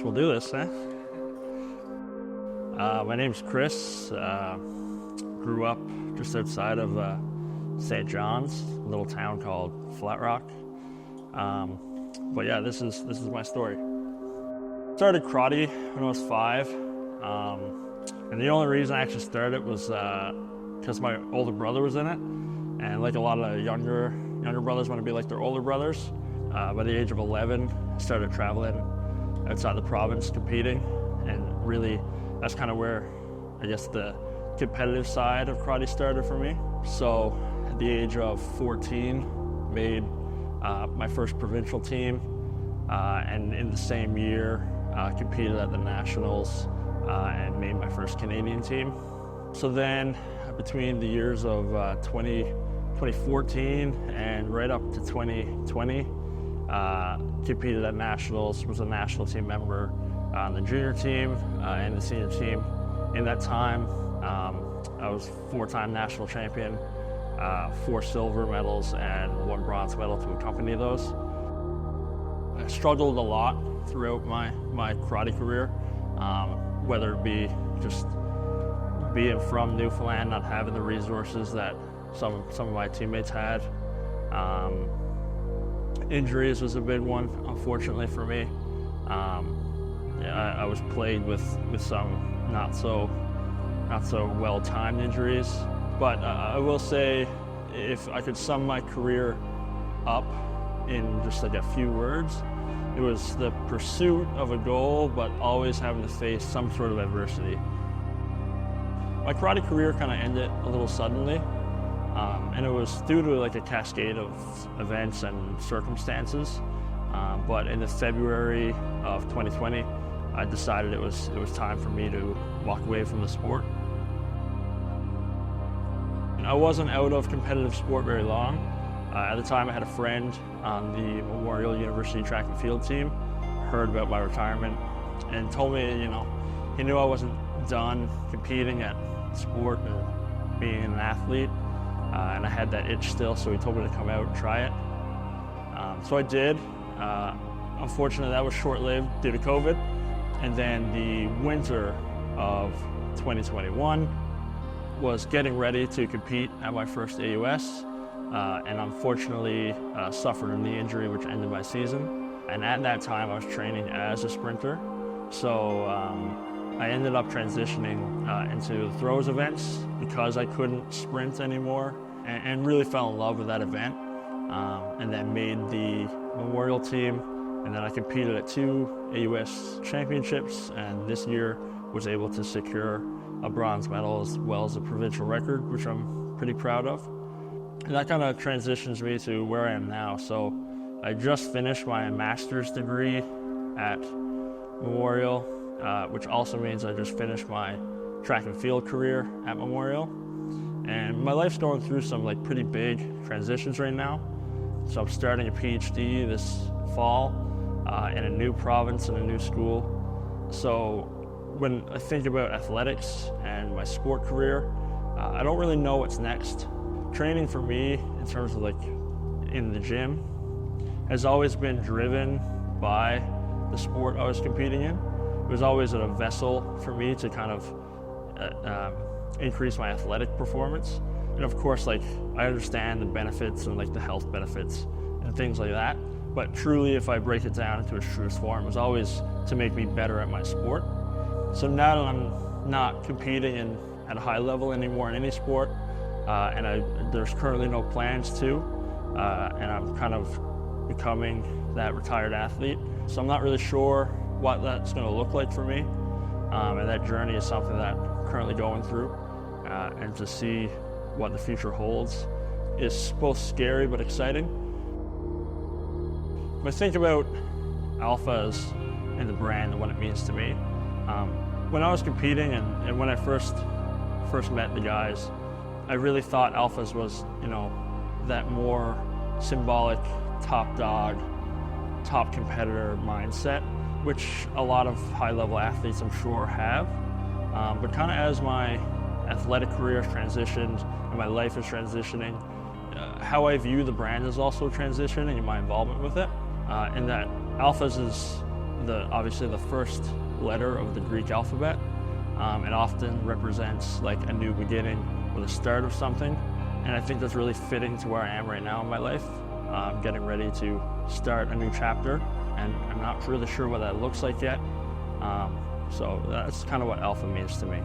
we'll do this, eh? My name's Chris. Grew up just outside of St. John's, a little town called Flat Rock. But yeah, this is my story. Started karate when I was 5, and the only reason I actually started was because my older brother was in it, and like a lot of younger brothers want to be like their older brothers. By the age of 11, I started traveling outside the province competing, and really that's kind of where I guess the competitive side of karate started for me. So at the age of 14, made my first provincial team, and in the same year competed at the nationals and made my first Canadian team. So then between the years of 2014 and right up to 2020, competed at nationals, was a national team member on the junior team and the senior team. In that time, I was 4-time national champion, 4 silver medals and 1 bronze medal to accompany those. I struggled a lot throughout my karate career, whether it be just being from Newfoundland, not having the resources that some of my teammates had. Injuries was a big one, unfortunately for me. I was plagued with some not so well-timed injuries. But I will say, if I could sum my career up in just like a few words, it was the pursuit of a goal, but always having to face some sort of adversity. My karate career kind of ended a little suddenly, and it was due to like a cascade of events and circumstances. But in the February of 2020, I decided it was time for me to walk away from the sport. I wasn't out of competitive sport very long. At the time, I had a friend on the Memorial University track and field team, heard about my retirement, and told me, he knew I wasn't done competing at sport and being an athlete, and I had that itch still, so he told me to come out and try it. So I did. Unfortunately, that was short-lived due to COVID, and then the winter of 2021, was getting ready to compete at my first AUS, and unfortunately suffered a knee injury which ended my season. And at that time I was training as a sprinter, so I ended up transitioning into the throws events because I couldn't sprint anymore, and really fell in love with that event, and then made the Memorial team, and then I competed at 2 AUS championships, and this year was able to secure a bronze medal as well as a provincial record, which I'm pretty proud of. And that kind of transitions me to where I am now. So I just finished my master's degree at Memorial, which also means I just finished my track and field career at Memorial. And my life's going through some pretty big transitions right now. So I'm starting a PhD this fall in a new province and a new school. So when I think about athletics and my sport career, I don't really know what's next. Training for me, in terms of in the gym, has always been driven by the sport I was competing in. It was always a vessel for me to kind of increase my athletic performance. And of course, I understand the benefits and the health benefits and things like that. But truly, if I break it down into its truest form, it was always to make me better at my sport. So now that I'm not competing at a high level anymore in any sport, and there's currently no plans to, and I'm kind of becoming that retired athlete. So I'm not really sure what that's going to look like for me, and that journey is something that I'm currently going through, and to see what the future holds is both scary but exciting. When I think about Alphas and the brand and what it means to me, when I was competing and when I first met the guys, I really thought Alphas was, that more symbolic top dog, top competitor mindset, which a lot of high-level athletes I'm sure have. But kind of as my athletic career has transitioned and my life is transitioning, how I view the brand is also transitioning and my involvement with it. And that Alphas is obviously the first letter of the Greek alphabet. It often represents like a new beginning or the start of something. And I think that's really fitting to where I am right now in my life. I'm getting ready to start a new chapter, and I'm not really sure what that looks like yet. So that's kind of what alpha means to me.